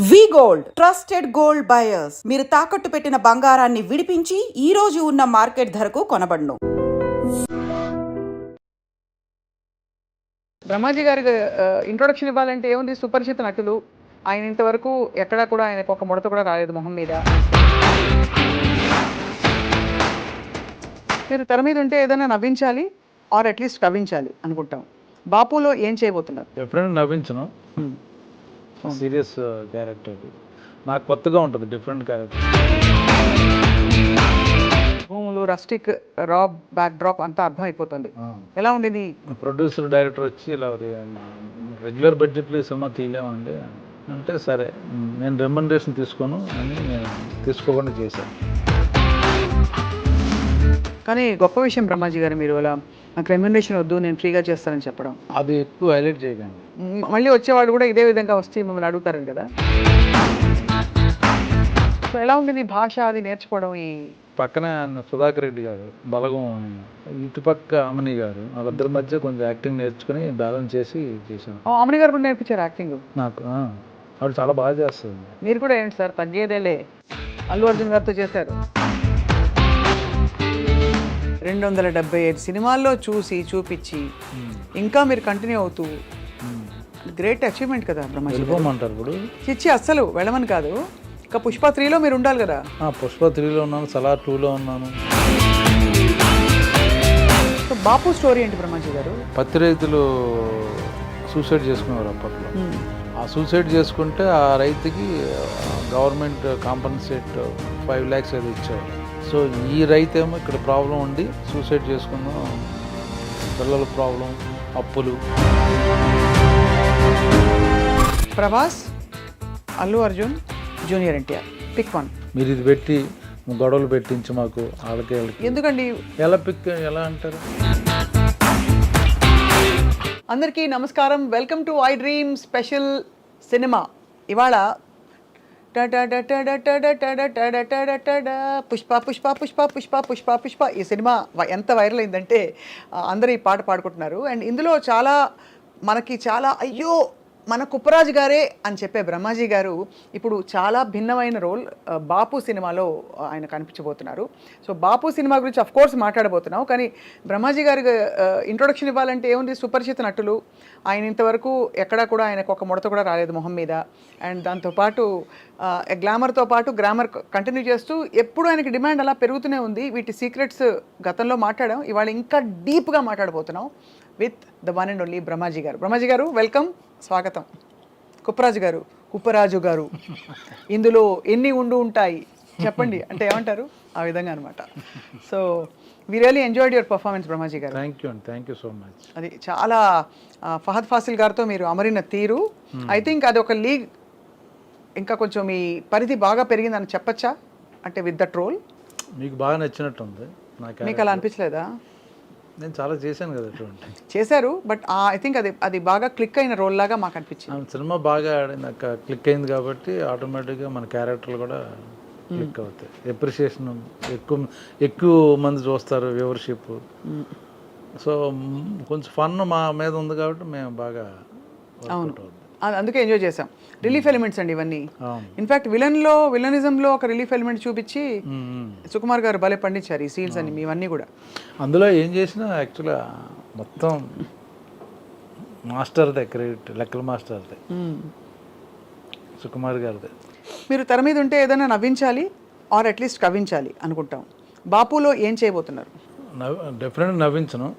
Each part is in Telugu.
వి గోల్డ్ ట్రస్టెడ్ గోల్డ్ బయర్స్ మీరు తాకట్టు పెట్టిన బంగారాన్ని విడిపించి ఈ రోజు ఉన్న మార్కెట్ ధరకు కొనబడును. బ్రహ్మాజీ గారికి ఇంట్రొడక్షన్ ఇవ్వాలంటే ఏముంది, సుపరిచిత నటులు. ఆయన ఇంతవరకు ఎక్కడా కూడా ఆయనకు ఒక ముడత కూడా రాలేదు మొహం మీద. మీరు తెర మీద ఉంటే ఏదైనా నవ్వించాలి ఆర్ అట్లీస్ట్ కవ్వించాలి అనుకుంటాం. బాపులో ఏం చేయబోతున్నారు? ఎప్పుడైనా నవ్వించను. సీరియస్ క్యారెక్టర్ నాకు కొత్తగా ఉంటుంది, డిఫరెంట్ క్యారెక్టర్. భూములు, రస్టిక్, రా బ్యాక్ డ్రాప్ అంతా అర్థం అయిపోతుంది. ఎలా ఉండేది? ప్రొడ్యూసర్ డైరెక్టర్ వచ్చి ఇలా రెగ్యులర్ బడ్జెట్లో ఈ సినిమా తీయలేమండి అంటే, సరే నేను రెమ్యునరేషన్ తీసుకోను అని నేను తీసుకోకుండా చేశాను. కానీ గొప్ప విషయం బ్రహ్మాజీ గారు, మీరు అలా నాకు రెమ్యునరేషన్ వద్దు నేను ఫ్రీగా చేస్తానని చెప్పడం. అది ఎక్కువ హైలైట్ చేయకండి. మళ్ళీ వచ్చేవాళ్ళు కూడా ఇదే విధంగా వస్తే మిమ్మల్ని అడుగుతారు కదా. సో ఎలా ఉండేది భాష అది నేర్చుకోవడం? ఈ పక్కన సుధాకర్ రెడ్డి గారు, బలగం, ఇటుపక్క అమని గారు, వాళ్ళిద్దరి మధ్య కొంచెం యాక్టింగ్ నేర్చుకుని బ్యాలెన్స్ చేసి చేశాను. అమని గారు కూడా నేర్పించారు యాక్టింగ్ నాకు. ఆవిడ చాలా బాగా చేస్తుంది. మీరు కూడా ఏంటి సార్, తగ్గేదేలే. అల్లు అర్జున్ గారితో చేశారు. 275 సినిమాల్లో చూసి చూపించి ఇంకా మీరు కంటిన్యూ అవుతూ, గ్రేట్ అచీవ్మెంట్ కదా బ్రహ్మాజీ. వెళ్ళిపోమంటారు ఇప్పుడు? చిచ్చి అస్సలు వెళ్ళమని కాదు. ఇంకా పుష్ప 3లో మీరు ఉండాలి కదా. పుష్ప 3లో ఉన్నాను, సలార్ 2లో ఉన్నాను. సో బాపు స్టోరీ ఏంటి బ్రహ్మాజీ గారు? పత్తి రైతులు సూసైడ్ చేసుకునేవారు అప్పట్లో. ఆ సూసైడ్ చేసుకుంటే ఆ రైతుకి గవర్నమెంట్ కాంపన్సేట్ 5 lakhs ఏదో ఇచ్చేవారు. సో ఈ రైతు ఏమో ఇక్కడ ప్రాబ్లం ఉండి సూసైడ్ చేసుకున్నాం, పిల్లల ప్రాబ్లం, అప్పులు. Prabhas, Allu Arjun, junior NTR, pick one. మీరు ఇది పెట్టి గొడవలు పెట్టించి మాకు వాళ్ళకి ఎందుకండి? ఎలా అంటారు? అందరికీ నమస్కారం, welcome to I dream special cinema. ఇవాళ పుష్ప పుష్ప పుష్ప పుష్ప పుష్ప పుష్ప ఈ సినిమా ఎంత వైరల్ అయిందంటే అందరూ ఈ పాట పాడుకుంటున్నారు. అండ్ ఇందులో చాలా మనకి చాలా అయ్యో మన కుప్పరాజు గారే అని చెప్పే బ్రహ్మాజీ గారు ఇప్పుడు చాలా భిన్నమైన రోల్ బాపు సినిమాలో ఆయన కనిపించబోతున్నారు. సో బాపు సినిమా గురించి అఫ్ కోర్స్ మాట్లాడబోతున్నాం, కానీ బ్రహ్మాజీ గారికి ఇంట్రొడక్షన్ ఇవ్వాలంటే ఏముంది, సుపరిచిత నటులు. ఆయన ఇంతవరకు ఎక్కడా కూడా ఆయనకు ఒక ముడత కూడా రాలేదు మొహం మీద. అండ్ దాంతోపాటు గ్లామర్తో పాటు గ్రామర్ కంటిన్యూ చేస్తూ ఎప్పుడు ఆయనకి డిమాండ్ అలా పెరుగుతూనే ఉంది. వీటి సీక్రెట్స్ గతంలో మాట్లాడాం, ఇవాళ ఇంకా డీప్గా మాట్లాడబోతున్నాం with the one and only Brahmaji గారు. బ్రహ్మాజీ గారు వెల్కమ్, స్వాగతం. కుప్పరాజు గారు ఇందులో ఎన్ని ఉంటాయి చెప్పండి అంటే ఏమంటారు? ఆ విధంగా అనమాట. So we really enjoyed your performance Brahmaji garu. Thank you so much. అది చాలా ఫహద్ ఫాసిల్ గారితో మీరు అమరిన తీరు, ఐ థింక్ అది ఒక లీగ్ ఇంకా కొంచెం మీ పరిధి బాగా పెరిగిందని చెప్పచ్చా? అంటే విత్ దట్ రోల్ మీకు బాగా నచ్చినట్టుంది. మీకు అలా అనిపించలేదా? నేను చాలా చేశాను కదా అటువంటి. చేశారు, బట్ ఐ థింక్ అది బాగా క్లిక్ అయిన రోల్ లాగా మాకు అనిపించింది. సినిమా బాగా నాకు క్లిక్ అయింది కాబట్టి ఆటోమేటిక్గా మన క్యారెక్టర్లు కూడా క్లిక్ అవుతాయి. ఎప్రిషియేషన్ ఎక్కువ మంది చూస్తారు, వ్యూవర్షిప్. సో కొంచెం ఫన్ మా మీద ఉంది కాబట్టి మేము బాగా. అవును, అందుకే ఎంజాయ్ చేసాం. రిలీఫ్ ఎలిమెంట్స్ అండి ఇవన్నీ. ఇన్ఫాక్ట్ విలనిజంలో ఒక రిలీఫ్ ఎలిమెంట్ చూపించి సుకుమార్ గారు భలే పండించారు ఈ సీన్స్ అన్ని మీవన్నీ కూడా. అందులో ఏం చేసినా యాక్చువల్గా మొత్తం మాస్టర్దే క్రెడిట్, లెక్కల మాస్టర్దే, సుకుమార్ గారిదే. మీరు తెర మీద ఉంటే ఏదైనా నవ్వించాలి ఆర్ అట్లీస్ట్ కవ్వించాలి అనుకుంటాం. బాపులో ఏం చేయబోతున్నారు? డెఫినెట్గా నవ్వించను.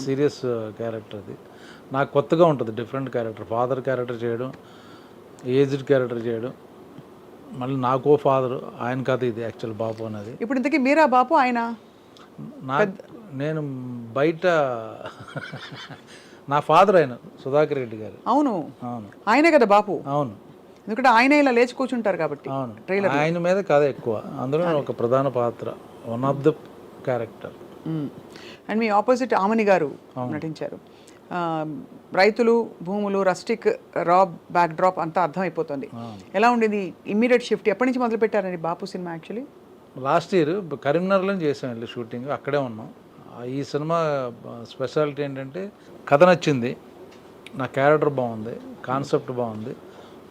సీరియస్ క్యారెక్టర్ అది నాకు కొత్తగా ఉంటుంది, డిఫరెంట్ క్యారెక్టర్. ఫాదర్ క్యారెక్టర్ చేయడం, ఏజ్డ్ క్యారెక్టర్ చేయడం, మళ్ళీ నాకో ఫాదర్, ఆయన కథ ఇది యాక్చువల్ బాపు అనేది. ఇప్పుడు ఇంతకీ మీరా బాపు ఆయన? నేను బయట నా ఫాదర్ ఆయన సుధాకర్ రెడ్డి గారు. అవును, ఆయనే కదా బాపు. అవును, ఎందుకంటే ఆయన ఇలా లేచి కూర్చుంటారు కాబట్టి. అవును, ఆయన మీద కథ ఎక్కువ, అందులో ఒక ప్రధాన పాత్ర, one of the character. And మీ ఆపోజిట్ ఆమని గారు నటించారు. రైతులు, భూములు, రస్టిక్, రా బ్యాక్ డ్రాప్ అంతా అర్థం అయిపోతుంది. ఎలా ఉండేది ఇమ్మీడియట్ షిఫ్ట్? ఎప్పటి నుంచి మొదలు పెట్టారండి బాపు సినిమా? యాక్చువల్లీ లాస్ట్ ఇయర్ కరీంనగర్లో చేసాం, వెళ్ళి షూటింగ్ అక్కడే ఉన్నాం. ఈ సినిమా స్పెషాలిటీ ఏంటంటే కథ నచ్చింది, నా క్యారెక్టర్ బాగుంది, కాన్సెప్ట్ బాగుంది,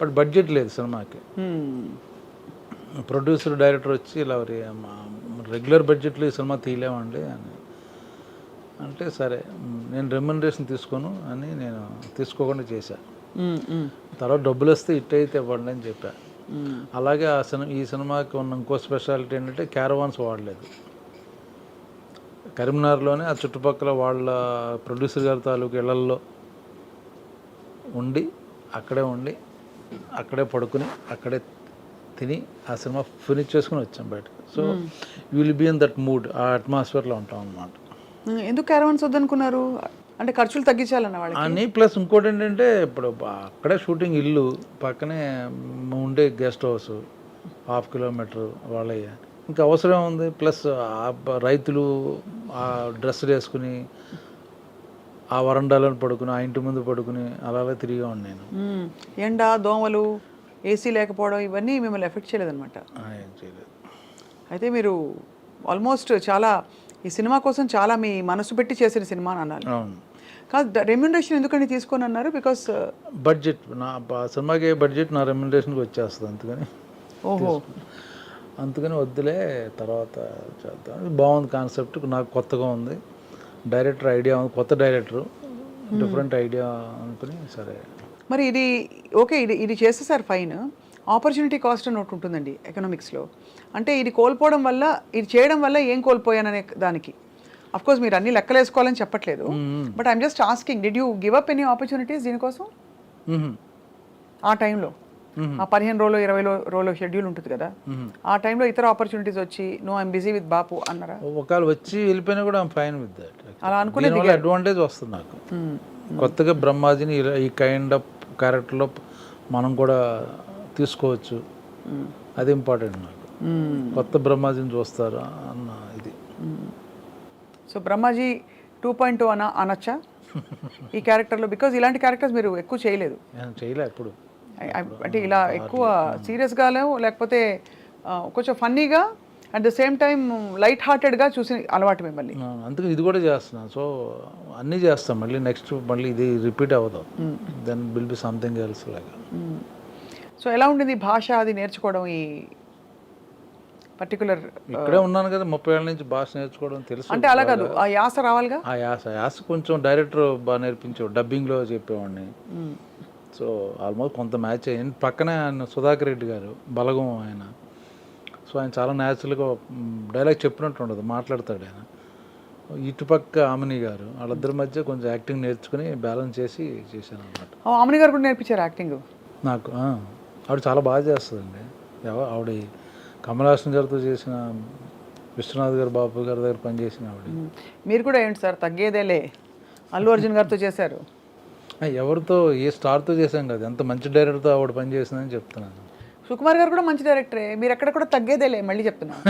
బట్ బడ్జెట్ లేదు సినిమాకి. ప్రొడ్యూసర్ డైరెక్టర్ వచ్చి ఇలా రెగ్యులర్ బడ్జెట్లో ఈ సినిమా తీయలేమండి అని అంటే, సరే నేను రెమ్యునరేషన్ తీసుకోను అని నేను తీసుకోకుండా చేశాను. తర్వాత డబ్బులు వస్తే హిట్ అయితే ఇవ్వండి అని చెప్పాను. అలాగే ఈ సినిమాకి ఉన్న ఇంకో స్పెషాలిటీ ఏంటంటే క్యారవాన్స్ వాడలేదు. కరీంనగర్లోనే ఆ చుట్టుపక్కల వాళ్ళ ప్రొడ్యూసర్ గారి తాలూకు ఇళ్లల్లో ఉండి అక్కడే పడుకుని అక్కడే తిని ఆ సినిమా ఫినిష్ చేసుకుని వచ్చాం బయటకు. So you will be in that mood, ఆ అట్మాస్ఫియర్లో ఉంటాం అన్నమాట. ఎందుకు క్యారవాన్స్ వద్దనుకున్నారు? అంటే ఖర్చులు తగ్గించాలన్న వాళ్ళకి అని. ప్లస్ ఇంకోటి ఏంటంటే ఇప్పుడు అక్కడే షూటింగ్, ఇల్లు పక్కనే ఉండే గెస్ట్ హౌస్ 1/2 కిలోమీటర్ వాళ్ళయ్య, ఇంకా అవసరం ఉంది. ప్లస్ రైతులు ఆ డ్రెస్ వేసుకుని ఆ వరండాలో పడుకుని ఆ ఇంటి ముందు పడుకుని అలా తిరిగా ఉన్నాను. ఎండ, దోమలు, ఏసీ లేకపోవడం ఇవన్నీ మిమ్మల్ని ఎఫెక్ట్ చేయలేదన్నమాట? ఏం చేయలేదు. అయితే మీరు ఆల్మోస్ట్ చాలా ఈ సినిమా కోసం చాలా మీ మనసు పెట్టి చేసిన సినిమా అని అన్నారు. అవును. కాదు, రెమ్యునరేషన్ ఎందుకని తీసుకొని అన్నారు? బికాస్ బడ్జెట్, నా సినిమాకి బడ్జెట్ నా రెమ్యునరేషన్కి వచ్చేస్తుంది, అందుకని వద్దులే తర్వాత చేద్దాం. బాగుంది కాన్సెప్ట్, నాకు కొత్తగా ఉంది, డైరెక్టర్ ఐడియా ఉంది, కొత్త డైరెక్టరు, డిఫరెంట్ ఐడియా అనుకుని సరే. మరి ఇది ఓకే, ఇది చేసేసారు ఫైన్. ఆపర్చునిటీ కాస్ట్ అని ఒకటి ఉంటుందండి ఎకనామిక్స్లో. అంటే ఇది కోల్పోవడం వల్ల, ఇది చేయడం వల్ల ఏం కోల్పోయాననే దానికి అఫ్కోర్స్ మీరు అన్ని లెక్కలు వేసుకోవాలని చెప్పట్లేదు, but I'm just asking, did you give up any opportunities దీనికోసం ఆ టైంలో? ఆ 15 రోజులు 20 రోజులు షెడ్యూల్ ఉంటుంది కదా, ఆ టైంలో ఇతర ఆపర్చునిటీస్ వచ్చి నో ఐఎమ్ బిజీ విత్ బాపు అన్నారా? ఒకవేళ వచ్చి వెళ్ళిపోయినా కూడా ఐఎమ్ ఫైన్ విత్ దట్. అలా అనుకునే అడ్వాంటేజ్ వస్తుంది నాకు. కొత్తగా బ్రహ్మాజీని ఈ కైండ్ ఆఫ్ క్యారెక్టర్లో మనం కూడా తీసుకోవచ్చు, అది ఇంపార్టెంట్ నాకు. కొత్త బ్రహ్మాజీని చూస్తారు అన్న ఇది. సో బ్రహ్మాజీ 2.2 అనొచ్చా ఈ క్యారెక్టర్లో? బికాజ్ ఇలాంటి క్యారెక్టర్స్ మీరు ఎక్కువ చేయలేదు. చేయలే ఎప్పుడు. అంటే ఇలా ఎక్కువ సీరియస్గా లేకపోతే కొంచెం ఫన్నీగా at the same time light హార్టెడ్గా చూసి అలవాటు మిమ్మల్ని. అందుకని ఇది కూడా చేస్తున్నాను. సో అన్నీ చేస్తాం, మళ్ళీ నెక్స్ట్ మళ్ళీ ఇది రిపీట్ అవ్వదు, then will be something else లాగా. సో ఎలా ఉండింది భాష అది నేర్చుకోవడం? ఈ పర్టికులర్ ఇక్కడే ఉన్నాను కదా 30 ఏళ్ళ నుంచి, భాష నేర్చుకోవడం తెలుసు. అంటే అలా కాదు, ఆ యాస రావాలిగా. ఆ యాస కొంచెం డైరెక్టర్ బాగా నేర్పించేవాడు, డబ్బింగ్లో చెప్పేవాడిని. సో ఆల్మోస్ట్ కొంత మ్యాచ్ అయ్యింది. పక్కనే ఆయన సుధాకర్ రెడ్డి గారు, బలగం ఆయన. సో ఆయన చాలా న్యాచురల్గా డైలాగ్ చెప్పినట్టు ఉండదు, మాట్లాడతాడు ఆయన. ఇటుపక్క ఆమెని గారు, వాళ్ళిద్దరి మధ్య కొంచెం యాక్టింగ్ నేర్చుకుని బ్యాలెన్స్ చేసి చేశాను అనమాట. ఆమెని గారు కూడా నేర్పించారు యాక్టింగ్ నాకు. ఆవిడ చాలా బాగా చేస్తుందండి. ఆవిడ కమల్ హాసన్ గారితో చేసిన, విశ్వనాథ్ గారు, బాబు గారి దగ్గర పనిచేసిన ఆవిడ. మీరు కూడా ఏంటి సార్ తగ్గేదేలే, అల్లు అర్జున్ గారితో చేశారు. ఎవరితో, ఏ స్టార్తో చేశాం కదా, ఎంత మంచి డైరెక్టర్తో ఆవిడ పనిచేసిందని చెప్తున్నాను. సుకుమార్ గారు కూడా మంచి డైరెక్టరే, మీరు ఎక్కడ కూడా తగ్గేదేలే మళ్ళీ చెప్తున్నాను.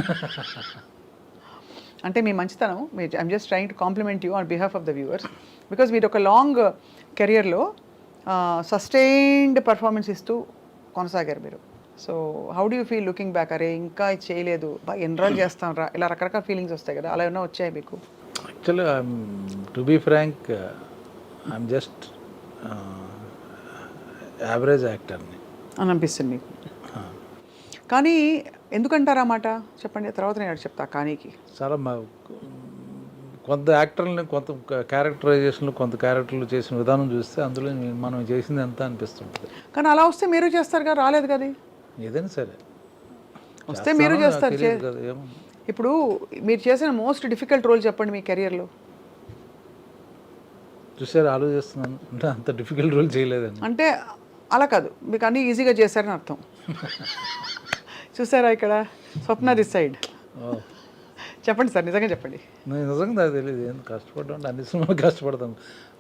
అంటే మీ మంచితనం, I'm just trying to complement you on behalf of the viewers, because మీరు ఒక లాంగ్ కెరియర్లో సస్టైన్డ్ పర్ఫార్మెన్స్ ఇస్తూ కొనసాగారు మీరు. So how do you feel looking back? అరే ఇంకా ఇది చేయలేదు, బాగా ఎన్రోల్ చేస్తాం రా, ఇలా రకరకాల ఫీలింగ్స్ వస్తాయి కదా, అలా ఏమైనా వచ్చాయి మీకు? Actually to be frank, I'm just average యాక్టర్ని అని అనిపిస్తుంది మీకు. కానీ ఎందుకంటారా మాట చెప్పండి, తర్వాత నేను చెప్తా. కానీకి చాలా కొంత యాక్టర్లని, కొంత క్యారెక్టరైజేషన్లు, కొంత క్యారెక్టర్లు చేసిన విధానం చూస్తే అందులో మనం చేసింది ఎంత అనిపిస్తుంటుంది. కానీ అలా వస్తే మీరు చేస్తారు కదా, రాలేదు కదా. ఏదైనా సరే వస్తే మీరు చేస్తారు. ఇప్పుడు మీరు చేసిన మోస్ట్ డిఫికల్ట్ రోల్ చెప్పండి మీ కెరియర్లో. చూసారు, ఆలోచిస్తున్నాను, అంటే అంత డిఫికల్ట్ రోల్ చేయలేదండి. అంటే అలా కాదు, మీకు అన్నీ ఈజీగా చేశారని అర్థం. చూసారా ఇక్కడ స్వప్న దిస్ సైడ్. చెప్పండి సార్, నిజంగా చెప్పండి. నేను నిజంగా నాకు తెలియదు, ఏం కష్టపడ్డా అంటే అన్ని సినిమాలు కష్టపడతాను,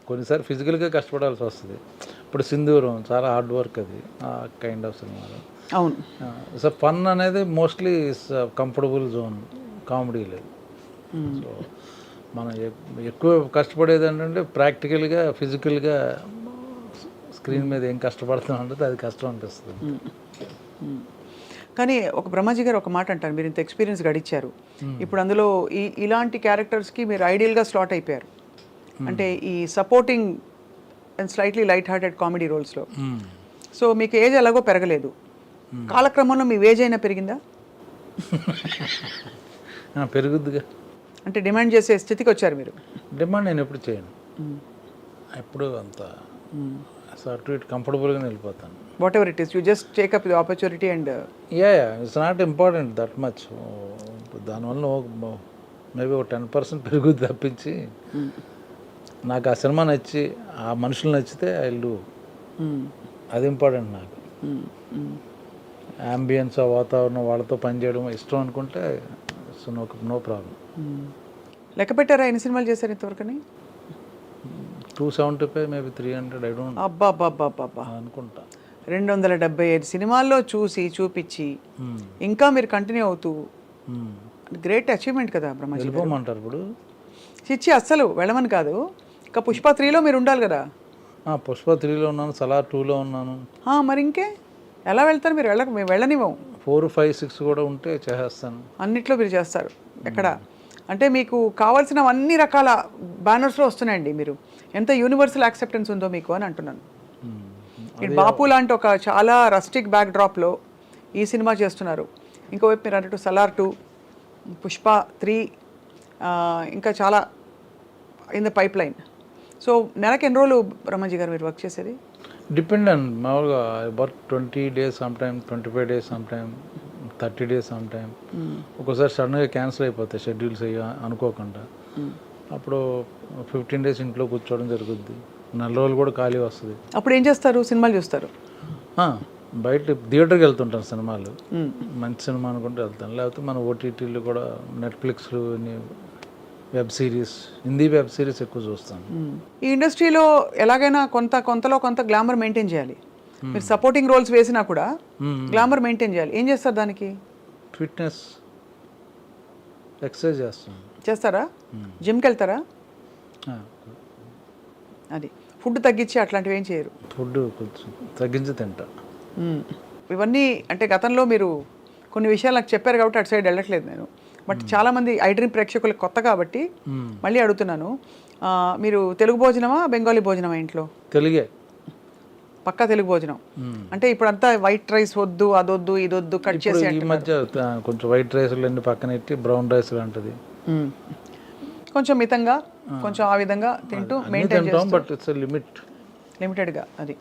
కొన్నిసార్లు ఫిజికల్గా కష్టపడాల్సి వస్తుంది. ఇప్పుడు సింధూరం చాలా హార్డ్ వర్క్, అది ఆ కైండ్ ఆఫ్ సినిమాలో. అవును. సో ఫన్ అనేది మోస్ట్లీ కంఫర్టబుల్ జోన్, కామెడీ లేదు. సో మనం ఎక్కువ కష్టపడేది ఏంటంటే ప్రాక్టికల్గా, ఫిజికల్గా స్క్రీన్ మీద ఏం కష్టపడుతున్నాం అంటే అది కష్టం అనిపిస్తుంది. కానీ ఒక బ్రహ్మాజీ గారు ఒక మాట అంటారు, మీరు ఇంత ఎక్స్పీరియన్స్ గడిచారు, ఇప్పుడు అందులో ఇలాంటి క్యారెక్టర్స్కి మీరు ఐడియల్గా స్లాట్ అయిపోయారు. అంటే ఈ supporting and slightly light hearted comedy రోల్స్లో. సో మీకు ఏజ్ ఎలాగో పెరగలేదు, కాలక్రమంలో మీ ఏజ్ అయినా పెరిగిందా? పెరుగుద్దిగా. అంటే డిమాండ్ చేసే స్థితికి వచ్చారు మీరు? డిమాండ్ నేను ఎప్పుడు చేయను, ఎప్పుడు అంత అటు ఇటు కంఫర్టబుల్గా వెళ్ళిపోతాను. What ever it is, you just take up the opportunity and yeah it's not important that much. దానివల్ల మేబీ ఒక 10% పెరుగుద్ది తప్పించి, నాకు ఆ సినిమా నచ్చి ఆ మనుషులు నచ్చితే ఐ విల్ డూ, అది ఇంపార్టెంట్ నాకు. అంబియన్స్, ఆ వాతావరణం, వాళ్ళతో పనిచేయడం ఇష్టం అనుకుంటే నో ప్రాబ్లం. లెక్క పెట్టారా ఎన్ని సినిమాలు చేశారు ఇంతవరకని? 275 మేబీ 300, ఐ డోంట్ అబ్బా అనుకుంటా. 275 సినిమాల్లో చూపించి ఇంకా మీరు కంటిన్యూ అవుతూ, గ్రేట్ అచీవ్మెంట్ కదా బ్రహ్మాజీ. వెళ్ళిపోమంటారు ఇప్పుడు? చిచ్చి అస్సలు వెళ్ళమని కాదు, ఇంకా పుష్ప 3లో మీరు ఉండాలి కదా. పుష్ప 3లో ఉన్నాను, సలార్ 2లో ఉన్నాను. మరి ఇంకే ఎలా వెళ్తారు మీరు? మేము వెళ్ళనివ్వం. 4, 5, 6 కూడా ఉంటే చేసేస్తాను. అన్నిట్లో మీరు చేస్తారు. ఎక్కడ అంటే మీకు కావాల్సిన అన్ని రకాల బ్యానర్స్లో వస్తున్నాయండి. మీరు ఎంత యూనివర్సల్ యాక్సెప్టెన్స్ ఉందో మీకు అని అంటున్నాను. ఇటు బాపు లాంటి ఒక చాలా రస్టిక్ బ్యాక్ డ్రాప్లో ఈ సినిమా చేస్తున్నారు, ఇంకోవైపు మీరు అన్నట్టు సలార్ 2, పుష్ప 3, ఇంకా చాలా in the pipe line. So నెలకి ఎన్ని రోజులు బ్రహ్మాజీ గారు మీరు వర్క్ చేసేది? డిపెండ్ అండ్ మామూలుగా work 20 days some time, 25 days some time, 30 days some time. ఒక్కోసారి సడన్గా క్యాన్సిల్ అయిపోతాయి షెడ్యూల్స్ అయ్యి అనుకోకుండా, అప్పుడు 15 days ఇంట్లో కూర్చోవడం జరుగుద్ది. 4 రోజులు కూడా ఖాళీ వస్తుంది. అప్పుడు ఏం చేస్తారు? సినిమాలు చూస్తారు? బయట థియేటర్కి వెళ్తుంటాను, సినిమాలు మంచి సినిమా అనుకుంటే వెళ్తాను, లేకపోతే మన ఓటీటీలు కూడా, నెట్ఫ్లిక్స్లు, web series, Hindi web series ఎక్కువ చూస్తాను. ఈ ఇండస్ట్రీలో ఎలాగైనా కొంతలో కొంత గ్లామర్ మెయింటైన్ చేయాలి. మీరు సపోర్టింగ్ రోల్స్ వేసినా కూడా గ్లామర్ మెయింటైన్ చేయాలి. ఏం చేస్తారు దానికి? ఫిట్నెస్, ఎక్సర్సైజ్ చేస్తారా? జిమ్కి వెళ్తారా? అది ఫుడ్ తగ్గించి అట్లాంటివి ఏం చేయరు? ఫుడ్ కొంచెం తగ్గించి తింటా. ఇవన్నీ అంటే గతంలో మీరు కొన్ని విషయాలు నాకు చెప్పారు కాబట్టి అటు సైడ్ వెళ్ళట్లేదు నేను. బట్ చాలామంది ఐ డ్రీమ్ ప్రేక్షకులకు కొత్త కాబట్టి మళ్ళీ అడుగుతున్నాను, మీరు తెలుగు భోజనమా బెంగాలీ భోజనమా ఇంట్లో? తెలుగే, పక్కా తెలుగు భోజనం. అంటే ఇప్పుడు అంతా వైట్ రైస్ వద్దు, అదొద్దు, ఇదొద్దు, కట్ చేసి ఈ మధ్య కొంచెం వైట్ రైస్లు అన్ని పక్కన పెట్టి బ్రౌన్ రైస్ లాంటిది కొంచెం మితంగా, కొంచెం ఆ విధంగా తింటూ మెయింటైన్ చేస్తాం. బట్ ఇట్స్ లిమిటెడ్గా. అది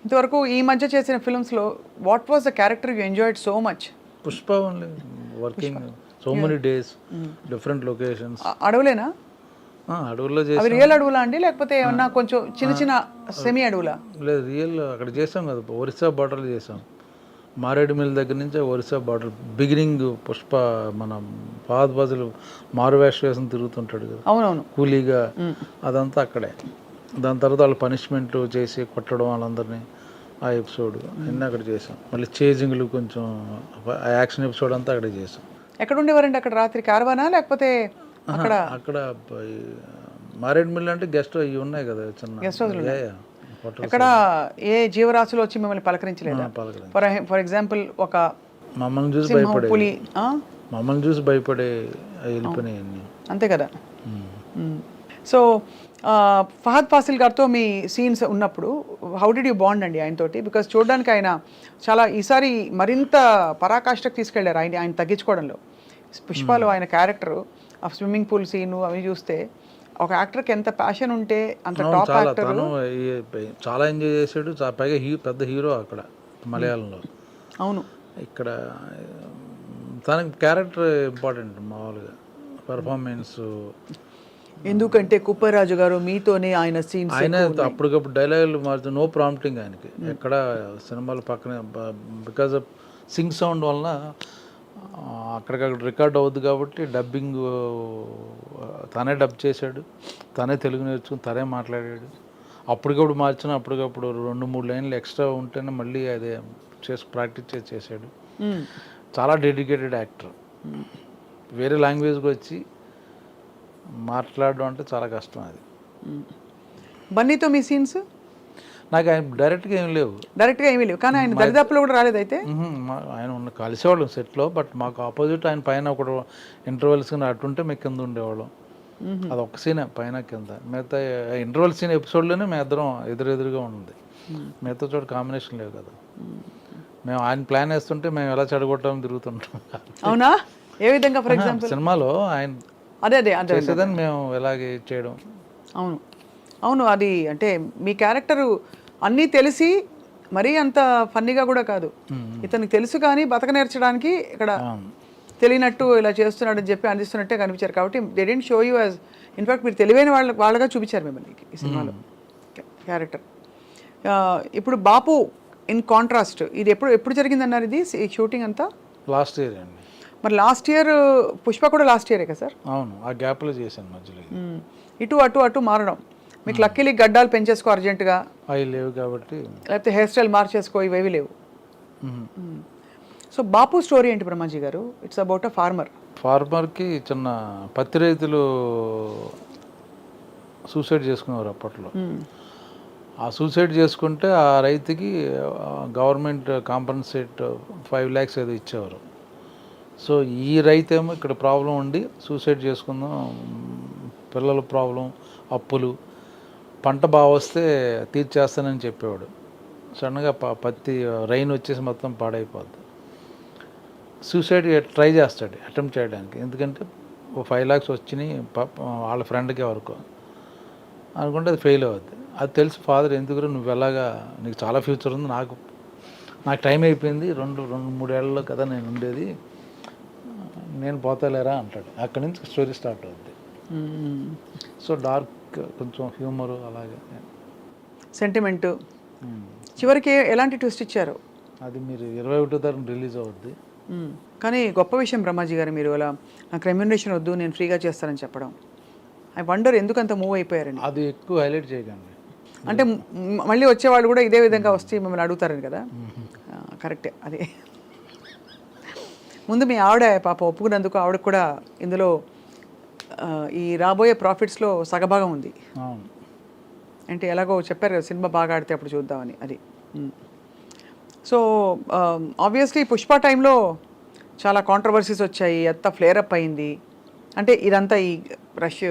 ఇంతవరకు ఈ మధ్య చేసిన ఫిల్మ్స్లో what was the character you enjoyed so much? Pushpa only, working so many days, different locations. అడవులేనా? అడవుల్లో అవి చేసాం. రియల్ అడవులా అండి, లేకపోతే ఏమన్నా కొంచెం చిన్న సెమీ అడవులా? లేదు, రియల్ అక్కడ చేసాం కదా, ఒరిస్సా బార్డర్లో చేసాం. మారేడుమిల్ దగ్గర నుంచి ఒరిస్సా బార్డర్ బిగినింగ్. పుష్ప మన పాత బజులు మారువేష వేసం తిరుగుతుంటాడు కదా, అవునవును, కూలీగా, అదంతా అక్కడే. దాని తర్వాత వాళ్ళు పనిష్మెంట్ చేసి కొట్టడం వాళ్ళందరినీ, ఆ ఎపిసోడ్ అన్నీ అక్కడ చేసాం. మళ్ళీ చేజింగ్లు కొంచెం యాక్షన్ ఎపిసోడ్ అంతా అక్కడే చేసాం. ఎక్కడ ఉండేవారండి అక్కడ రాత్రి? కార్వానా లేకపోతే అక్కడ? అక్కడ మారేడుమిల్ అంటే గెస్ట్ అవి ఉన్నాయి కదా, చిన్న గెస్ట్ హౌస్లు. ఎక్కడ ఏ జీవరాశులు వచ్చి మిమ్మల్ని పలకరించలేదా? ఫర్ ఎగ్జాంపుల్ ఒక మమ్మల్ని చూసి భయపడే, మమ్మల్ని చూసి భయపడే వెళ్ళిపోయినాయి అన్నీ. అంతే కదా. సో ఫహద్ ఫాసిల్ గారితో మీ సీన్స్ ఉన్నప్పుడు హౌ డిడ్ యూ బాండ్ అండి ఆయనతోటి? బికాజ్ చూడడానికి ఆయన చాలా ఈసారి మరింత పరాకాష్ఠకు తీసుకెళ్లారు ఆయన తగ్గించుకోవడంలో. పుష్పలో ఆయన క్యారెక్టర్, ఆ స్విమ్మింగ్ పూల్ సీను అవి చూస్తే ఒక యాక్టర్కి ఎంత ప్యాషన్ ఉంటే అంత టాప్ యాక్టర్. చాలా ఎంజాయ్ చేసాడు, పైగా పెద్ద హీరో అక్కడ మలయాళంలో. అవును, ఇక్కడ తనకి క్యారెక్టర్ ఇంపార్టెంట్, మామూలుగా పర్ఫార్మెన్స్. ఎందుకంటే కుప్పరాజు గారు మీతోనే ఆయన సీన్స్, ఆయన అప్పటికప్పుడు డైలాగులు మారుతూ, నో ప్రాంప్టింగ్ ఆయనకి ఎక్కడ సినిమాలు పక్కనే. బికాజ్ ఆఫ్ సింగ్ సౌండ్ వలన అక్కడికక్కడ రికార్డ్ అవుద్ది కాబట్టి డబ్బింగ్ తనే డబ్ చేశాడు, తనే తెలుగు నేర్చుకుని తనే మాట్లాడాడు. అప్పటికప్పుడు అప్పటికప్పుడు 2-3 లైన్లు ఎక్స్ట్రా ఉంటేనే మళ్ళీ అదే ప్రాక్టీస్ చేశాడు. చాలా డెడికేటెడ్ యాక్టర్. వేరే లాంగ్వేజ్కి వచ్చి మాట్లాడడం అంటే చాలా కష్టం అది. బన్నీతో మీ సీన్స్? నాకు ఆయన డైరెక్ట్గా ఏం లేవు, కానీ ఆయన దరిదాపులో కూడా రాలేదు. అయితే ఆయన కలిసేవాళ్ళం సెట్లో, బట్ మాకు ఆపోజిట్ ఆయన పైన ఒక ఇంటర్వెల్స్ అటుంటే మేము కింద ఉండేవాళ్ళం. అది ఒక్క సీనే పైన కింద, మిగతా ఇంటర్వెల్ సీన్ ఎపిసోడ్లోనే మేము ఇద్దరం ఎదురుగా ఉంది. మిగతా చోట కాంబినేషన్ లేవు కదా. మేము ఆయన ప్లాన్ వేస్తుంటే మేము ఎలా చెడగొట్టామని తిరుగుతుంటాం. అవునా? ఏ విధంగా? ఫర్ ఎగ్జాంపుల్ సినిమాలో ఆయన అదే అదే అదే చేసేదని మేము ఎలాగే చేయడం. అవును అవును, అది అంటే మీ క్యారెక్టరు అన్నీ తెలిసి మరీ అంత ఫన్నీగా కూడా కాదు. ఇతనికి తెలుసు కానీ బతక నేర్చడానికి ఇక్కడ తెలియనట్టు ఇలా చేస్తున్నాడు అని చెప్పి అందిస్తున్నట్టే కనిపించారు. కాబట్టి they didn't show you as, in fact మీరు తెలివైన వాళ్ళగా చూపించారు మిమ్మల్ని ఈ సినిమాలో క్యారెక్టర్. ఇప్పుడు బాపు ఇన్ కాంట్రాస్ట్, ఇది ఎప్పుడు జరిగిందన్నారు ఇది షూటింగ్ అంతా? లాస్ట్ ఇయర్ అండి. మరి లాస్ట్ ఇయర్ పుష్ప కూడా లాస్ట్ ఇయరే కదా సార్? అవును, ఆ గ్యాప్లో చేశాను మధ్యలో. ఇటు అటు అటు మారడం, మీకు లక్కీలీ గడ్డాలు పెంచేసుకో అర్జెంటుగా, అవి లేవు కాబట్టి, లేకపోతే హెయిర్ స్టైల్ మార్చేసుకో, ఇవేవి లేవు. సో బాపు స్టోరీ ఏంటి బ్రహ్మాజీ గారు? ఇట్స్ అబౌట్ అ ఫార్మర్కి చిన్న పత్తి రైతులు సూసైడ్ చేసుకునేవారు అప్పట్లో. ఆ సూసైడ్ చేసుకుంటే ఆ రైతుకి గవర్నమెంట్ కాంపన్సేట్ 5 lakhs ఏదో ఇచ్చేవారు. సో ఈ రైతేమో ఇక్కడ ప్రాబ్లం ఉండి సూసైడ్ చేసుకుందాం, పిల్లల ప్రాబ్లం, అప్పులు, పంట బాగా వస్తే తీర్చేస్తానని చెప్పేవాడు. సడన్గా పత్తి రైన్ వచ్చేసి మొత్తం పాడైపోద్ది. సూసైడ్ ట్రై చేస్తాడు, అటెంప్ట్ చేయడానికి. ఎందుకంటే 5 lakhs వచ్చినాయి వాళ్ళ ఫ్రెండ్కే వరకు అనుకుంటే అది ఫెయిల్ అవుద్ది. అది తెలిసి ఫాదర్, ఎందుకు నువ్వు ఎలాగా, నీకు చాలా ఫ్యూచర్ ఉంది, నాకు టైం అయిపోయింది, 2-3 ఏళ్ళలో కదా నేను ఉండేది, నేను పోతలేరా అంటాడు. అక్కడి నుంచి స్టోరీ స్టార్ట్ అవుద్ది. సో డార్క్, కొంచెం హ్యూమరు, అలాగే సెంటిమెంటు. చివరికి ఎలాంటి ట్విస్ట్ ఇచ్చారు? అది మీరు 21వ తారీఖు రిలీజ్ అవుద్ది. కానీ గొప్ప విషయం బ్రహ్మాజీ గారు, మీరు అలా నాకు రెమ్యూనరేషన్ వద్దు, నేను ఫ్రీగా చేస్తానని చెప్పడం. ఐ వండర్ ఎందుకు అంత మూవ్ అయిపోయారండి? అది ఎక్కువ హైలైట్ చేయకండి. అంటే మళ్ళీ వచ్చేవాళ్ళు కూడా ఇదే విధంగా వస్తే మిమ్మల్ని అడుగుతారని కదా. కరెక్టే. అది ముందు మీ ఆవిడ పాప ఒప్పుకున్నందుకు ఆవిడకు కూడా ఇందులో ఈ రాబోయే ప్రాఫిట్స్లో సగభాగం ఉంది. అంటే ఎలాగో చెప్పారు కదా, సినిమా బాగా ఆడితే అప్పుడు చూద్దామని. అది సో ఆబ్వియస్లీ పుష్ప టైంలో చాలా కాంట్రవర్సీస్ వచ్చాయి, అంతా ఫ్లేర్ అప్ అయింది. అంటే ఇదంతా ఈ రష్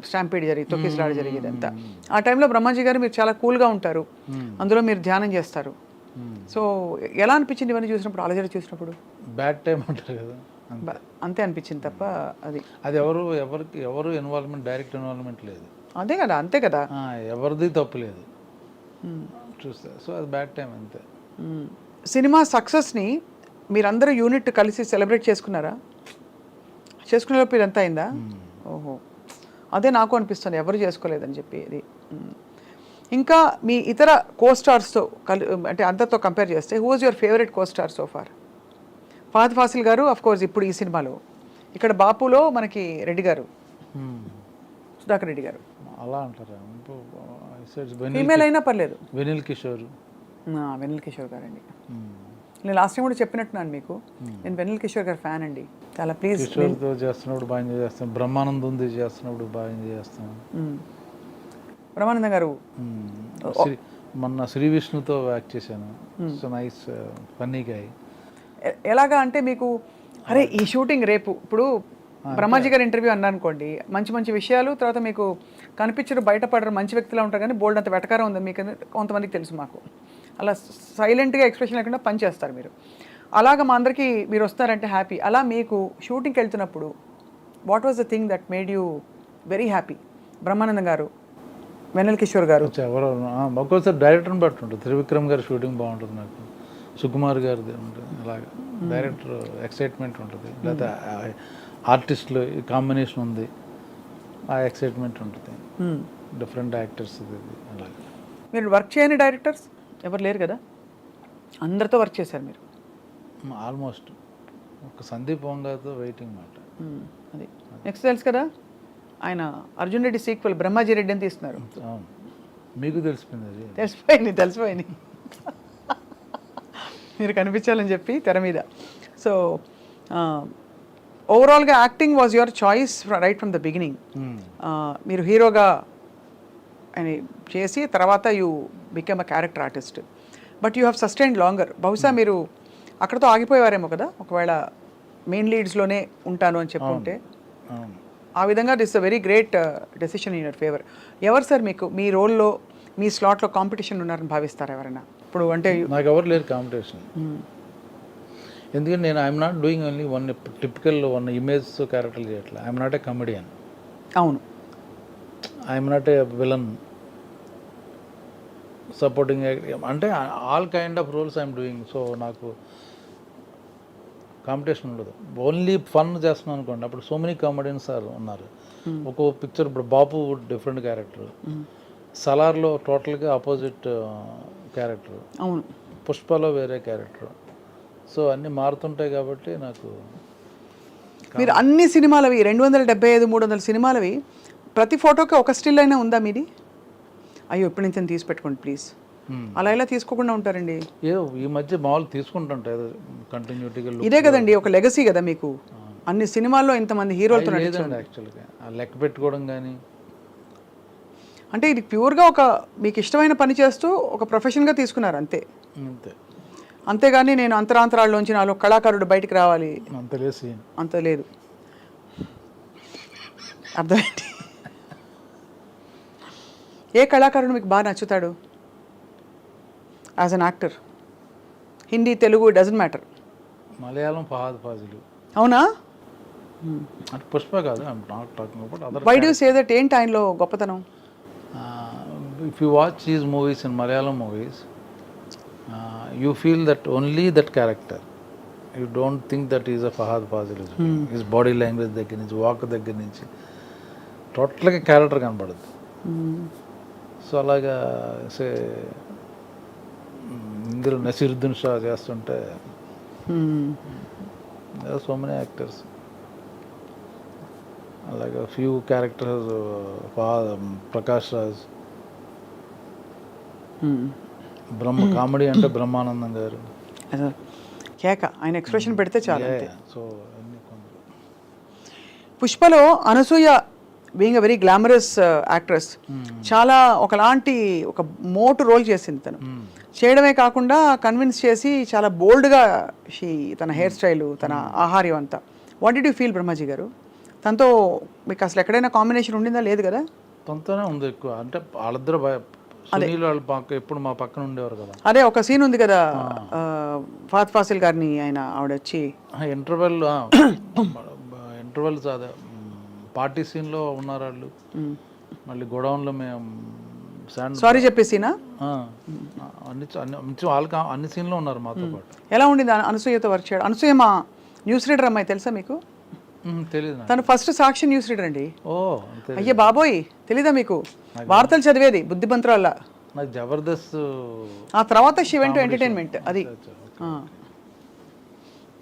స్టాంపీడ్ తొక్కిసలాట జరిగేది అంతా. ఆ టైంలో బ్రహ్మాజీ గారు మీరు చాలా కూల్గా ఉంటారు, అందులో మీరు ధ్యానం చేస్తారు. సో ఎలా అనిపించింది ఇవన్నీ చూసినప్పుడు, అలజడి చూసినప్పుడు? బ్యాడ్ టైం అంటారు కదా, అంతే అనిపించింది తప్ప అది ఎవరు ఇన్వాల్వ్మెంట్, డైరెక్ట్ ఇన్వాల్వ్మెంట్ లేదు. అదే కదా, అంతే కదా, ఎవరిది తప్పు లేదు చూస్తే. సో అది బ్యాడ్ టైం అంతే. సినిమా సక్సెస్ని మీరందరూ యూనిట్ కలిసి సెలబ్రేట్ చేసుకున్నారా? చేసుకునేలోపు ఇదంతా అయిందా? ఓహో, అదే నాకు అనిపిస్తుంది, ఎవరు చేసుకోలేదని చెప్పి. ఇది ఇంకా మీ ఇతర కోస్టార్స్తో అంటే అంతతో కంపేర్ చేస్తే who was your favourite costar so far? Fahadh Faasil గారు అఫ్ కోర్స్ ఇప్పుడు ఈ సినిమాలో, ఇక్కడ బాపులో మనకి రెడ్డి గారు, సుధాకర్ రెడ్డి గారు. అలా అంటారా? ఫీమేల్ అయినా పర్లేదు. వెనిల్ కిషోర్ గారండి. నేను లాస్ట్ టైం కూడా చెప్పినట్టున్నాను మీకు, నేను వెనిల్ కిషోర్ గారు ఫ్యాన్ అండి చాలా. ప్లీజ్, కిషోర్తో చేస్తున్నప్పుడు బాగా ఎంజాయ్ చేస్తాం, బ్రహ్మానందం చేస్తున్నప్పుడు బాగా ఎంజాయ్ చేస్తాం. బ్రహ్మానందం గారు మొన్న శ్రీ విష్ణుతో యాక్ట్ చేశాను. So nice funny guy. ఎలాగా అంటే మీకు, అరే ఈ షూటింగ్ రేపు, ఇప్పుడు బ్రహ్మాజీ గారి ఇంటర్వ్యూ అన్నా అనుకోండి, మంచి మంచి విషయాలు, తర్వాత మీకు కనిపించరు, బయటపడరు, మంచి వ్యక్తిలా ఉంటారు, కానీ బోల్డ్ అంత వెటకారం ఉంది మీకు, కొంతమందికి తెలుసు. మాకు అలా సైలెంట్గా ఎక్స్ప్రెషన్ లేకుండా పని చేస్తారు మీరు. అలాగా మా అందరికీ మీరు వస్తారంటే హ్యాపీ. అలా మీకు షూటింగ్కి వెళ్తున్నప్పుడు what was the thing that made you very happy? Brahmanandam గారు, వెన్నెల కిషోర్ గారు, ఎవరు ఒక్కోసారి డైరెక్టర్ని బట్టి ఉంటుంది. త్రివిక్రమ్ గారి షూటింగ్ బాగుంటుంది నాకు, సుకుమార్ గారిది ఉంటుంది. అలాగే డైరెక్టర్ ఎక్సైట్మెంట్ ఉంటుంది, లేదా ఆర్టిస్టులు కాంబినేషన్ ఉంది, ఆ ఎక్సైట్మెంట్ ఉంటుంది. డిఫరెంట్ యాక్టర్స్ అలాగే. మీరు వర్క్ చేయని డైరెక్టర్స్ ఎవరు లేరు కదా, అందరితో వర్క్ చేశారు మీరు ఆల్మోస్ట్. ఒక సందీప్ వంగాతో వెయిటింగ్ మాట. అది నెక్స్ట్ తెలుసు కదా, ఆయన అర్జున్ రెడ్డి సీక్వెల్ బ్రహ్మాజీ రెడ్డి అని తీస్తున్నారు. అవును, మీకు తెలిసిపోయింది. అది తెలిసిపోయింది మీరు కనిపించాలని చెప్పి తెర మీద. సో ఓవరాల్గా acting was your choice right from the beginning. మీరు హీరోగా అని చేసి తర్వాత you become a character artist, but you have sustained longer. బహుశా మీరు అక్కడతో ఆగిపోయేవారేమో కదా, ఒకవేళ మెయిన్ లీడ్స్లోనే ఉంటాను అని చెప్పుకుంటే. ఆ విధంగా this a very great decision in your favour. ఎవరు సార్ మీకు మీ రోల్లో మీ స్లాట్లో కాంపిటీషన్ ఉన్నారని భావిస్తారా ఎవరైనా ఇప్పుడు? అంటే నాకు ఎవరు లేరు కాంపిటీషన్. ఎందుకంటే నేను I'm not doing only one typical one image character చేయట్లా. ఐఎమ్ నాట్ ఏ కమెడియన్, అవును, I'm not a villain, supporting, అంటే all kind of roles I'm doing. So నాకు కాంపిటీషన్ ఉండదు. ఓన్లీ ఫన్ చేస్తున్నాను అనుకోండి, అప్పుడు సో మెనీ కామెడియన్స్ ఉన్నారు. ఒక్కో పిక్చర్ ఇప్పుడు బాపు డిఫరెంట్ క్యారెక్టర్, సలార్లో టోటల్గా ఆపోజిట్ క్యారెక్టర్, అవును, పుష్పలో వేరే క్యారెక్టర్. సో అన్నీ మారుతుంటాయి కాబట్టి నాకు మీరు అన్ని సినిమాలవి 275 300 సినిమాలవి ప్రతి ఫోటోకి ఒక స్టిల్ అయినా ఉందా మీది? అయ్యో ఇప్పటి నుంచి తీసి పెట్టుకోండి ప్లీజ్, అలా ఎలా తీసుకోకుండా ఉంటారండి? ఏదో ఈ మధ్య మామూలు తీసుకుంటుంటాయి కంటిన్యూటీగా. ఇదే కదండి ఒక లెగసీ కదా మీకు, అన్ని సినిమాల్లో ఇంతమంది హీరోలతో లేదండి యాక్చువల్గా ఆ లెక్క పెట్టుకోవడం కానీ. అంటే ఇది ప్యూర్గా ఒక మీకు ఇష్టమైన పని చేస్తూ ఒక ప్రొఫెషన్గా తీసుకున్నారు అంతే. అంతే, అంతేగాని నేను అంతరాంతరాల్లోంచి నాలో కళాకారుడు బయటికి రావాలి అంత లేసి అంత లేదు. అర్థమైంది. ఏ కళాకారుడు మీకు బాగా నచ్చుతాడు as an actor? Hindi, Telugu, doesn't matter. Malayalam Fahadh Faasil. అవునా? అంటే పుష్ప కాదు, I'm not talking about other. Why do you say that? ఏంటి ఆయనలో గొప్పతనం? If you watch his movies in Malayalam movies, you feel that only that character. You don't think that is a Fahadh Faasil. His body language దగ్గర నుంచి, వాక్ దగ్గర నుంచి టోటల్గా క్యారెక్టర్ కనపడుద్ది. సో అలాగా ఇందులో నసీరుద్దీన్ షా చేస్తుంటే సో మెనీ యాక్టర్స్, అలాగే few characters, Prakash Raj, comedy అంటే బ్రహ్మానందం గారు, కేక, ఆయన ఎక్స్ప్రెషన్ పెడితే చాలు అంతే. సో అన్ని కొంచెం. పుష్పలో Anasuya being a very glamorous actress చాలా ఒకలాంటి ఒక మోటు రోల్ చేసింది తను. చేయడమే కాకుండా కన్విన్స్ చేసి చాలా బోల్డ్గా తన హెయిర్ స్టైలు, తన ఆహార్యం అంతా. What did you feel Brahmaji గారు? తనతో మీకు అసలు ఎక్కడైనా కాంబినేషన్ ఉండిందా? లేదు కదా? తనతోనే ఉంది ఎక్కువ. అంటే వాళ్ళిద్దరు సునీల్ వాళ్ళ పక్క ఎప్పుడు మా పక్కన ఉండేవారు కదా. అదే ఒక సీన్ ఉంది కదా, ఫహద్ ఫాసిల్ గారిని ఆవిడ వచ్చి ఇంటర్వెల్ అదే పార్టీ సీన్లో ఉన్నారు వాళ్ళు. మళ్ళీ గొడవన్లో మేము సారీ చెప్పేసినా అన్ని సీన్లో ఉన్నారు మాతో పాటు. ఎలా ఉండింది అనసూయతో వర్క్ చేయడం? అనసూయ మా న్యూస్ రీడర్ అమ్మాయి, తెలుసా మీకు? తెలీదు. తను ఫస్ట్ సాక్షి న్యూస్ రీడర్ అండి. ఓ అయ్యే బాబోయ్, తెలీదా మీకు? వార్తలు చదివేది బుద్ధిమంతురాల. నాకు జబర్దస్త్ ఆ తర్వాత షీ వెంట్ టు ఎంటర్టైన్మెంట్, అది.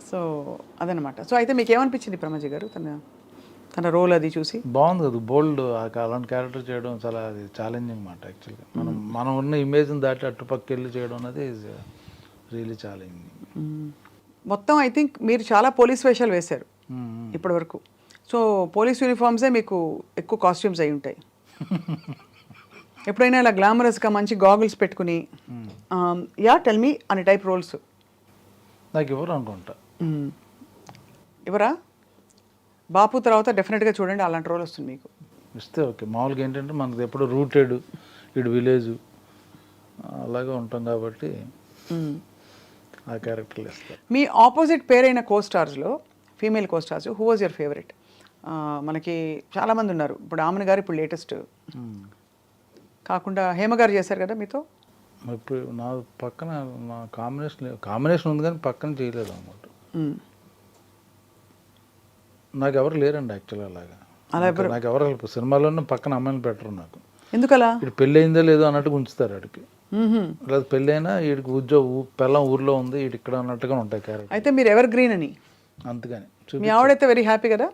సో అదనమాట. సో అయితే మీకు ఏమనిపించింది బ్రహ్మాజీ గారు తన రోల్ అది చూసి? బాగుంది కదా, బోల్డ్. అలాంటి క్యారెక్టర్ చేయడం చాలా అది ఛాలెంజింగ్ మాట యాక్చువల్గా. మనం ఉన్న ఇమేజ్ని దాటి అట్టుపక్కకి వెళ్ళి చేయడం అనేది ఈజ్ రియలీ ఛాలెంజింగ్. మొత్తం ఐ థింక్ మీరు చాలా పోలీస్ వేషాలు వేశారు ఇప్పటి వరకు. సో పోలీస్ యూనిఫామ్సే మీకు ఎక్కువ కాస్ట్యూమ్స్ అయి ఉంటాయి. ఎప్పుడైనా ఇలా గ్లామరస్గా మంచి గాగుల్స్ పెట్టుకుని యా టెల్ మీ అనే టైప్ రోల్స్ నాకు ఎవరు అనుకుంటా ఎవరా? బాపు తర్వాత డెఫినెట్గా చూడండి అలాంటి రోల్ వస్తుంది మీకు. ఇస్తే ఓకే. మామూలుగా ఏంటంటే మనది ఎప్పుడు రూటెడ్ ఇటు విలేజ్ అలాగే ఉంటాం కాబట్టి ఆ క్యారెక్టర్లు ఇస్తారు. మీ ఆపోజిట్ పేరైన కోస్టార్స్లో, female costars, who was your favourite? మనకి చాలామంది ఉన్నారు. ఇప్పుడు ఆమెను గారు ఇప్పుడు లేటెస్ట్ కాకుండా హేమ గారు చేశారు కదా మీతో. ఇప్పుడు నా పక్కన నా కాంబినేషన్ ఉంది కానీ పక్కన చేయలేదు అనమాట. నాకు ఎవరు లేరండి యాక్చువల్గా అలాగా. నాకు ఎవరు సినిమాలోనే పక్కన అమ్మాయిని పెట్టరు నాకు. ఎందుకలా? ఇటు పెళ్ళి అయిందో లేదో అన్నట్టుగా ఉంచుతారు ఆడికి. లేదా పెళ్ళి అయినా వీడికి పెళ్ళం ఊర్లో ఉంది, వీడి ఇక్కడ అన్నట్టుగా ఉంటాయి క్యారెక్టర్. అయితే మీరు ఎవర్ గ్రీన్ అని అందుకని మీ ఆవిడైతే వెరీ హ్యాపీ కదా